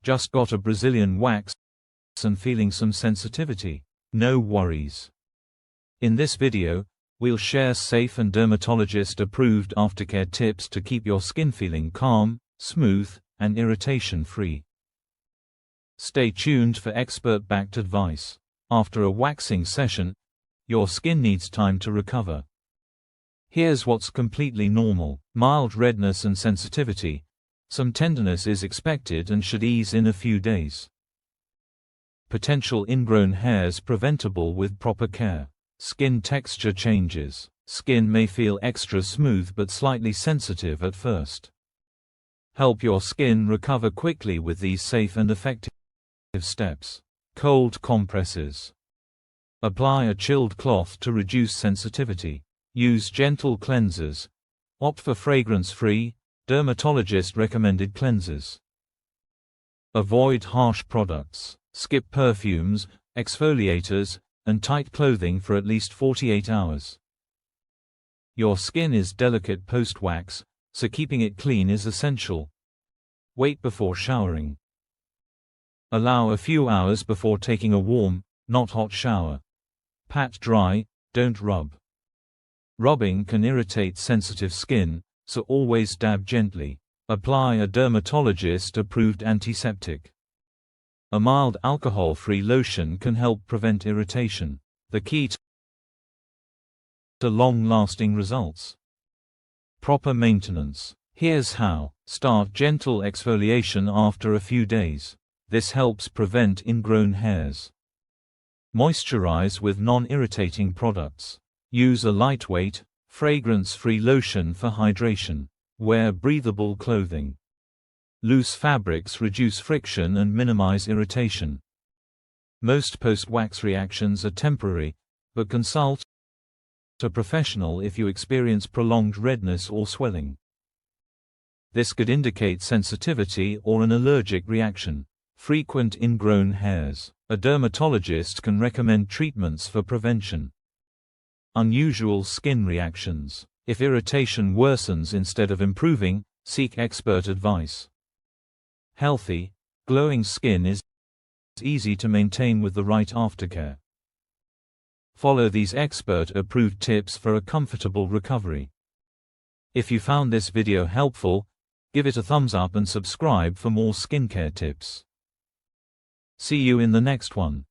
Just got a Brazilian wax and feeling some sensitivity? No worries. In this video, we'll share safe and dermatologist-approved aftercare tips to keep your skin feeling calm, smooth, and irritation-free. Stay tuned for expert-backed advice. After a waxing session, your skin needs time to recover. Here's what's completely normal: mild redness and sensitivity. Some tenderness is expected and should ease in a few days. Potential ingrown hairs preventable with proper care. Skin texture changes. Skin may feel extra smooth but slightly sensitive at first. Help your skin recover quickly with these safe and effective steps. Cold compresses. Apply a chilled cloth to reduce sensitivity. Use gentle cleansers. Opt for fragrance-free, dermatologist-recommended cleansers. Avoid harsh products. Skip perfumes, exfoliators, and tight clothing for at least 48 hours. Your skin is delicate post-wax, so keeping it clean is essential. Wait before showering. Allow a few hours before taking a warm, not hot shower. Pat dry, don't rub. Rubbing can irritate sensitive skin, so always dab gently. Apply a dermatologist-approved antiseptic. A mild alcohol-free lotion can help prevent irritation. The key to long-lasting results. Proper maintenance. Here's how. Start gentle exfoliation after a few days. This helps prevent ingrown hairs. Moisturize with non-irritating products. Use a lightweight, fragrance-free lotion for hydration. Wear breathable clothing. Loose fabrics reduce friction and minimize irritation. Most post-wax reactions are temporary, but consult a professional if you experience prolonged redness or swelling. This could indicate sensitivity or an allergic reaction. Frequent ingrown hairs. A dermatologist can recommend treatments for prevention. Unusual skin reactions. If irritation worsens instead of improving, seek expert advice. Healthy, glowing skin is easy to maintain with the right aftercare. Follow these expert-approved tips for a comfortable recovery. If you found this video helpful, give it a thumbs up and subscribe for more skincare tips. See you in the next one.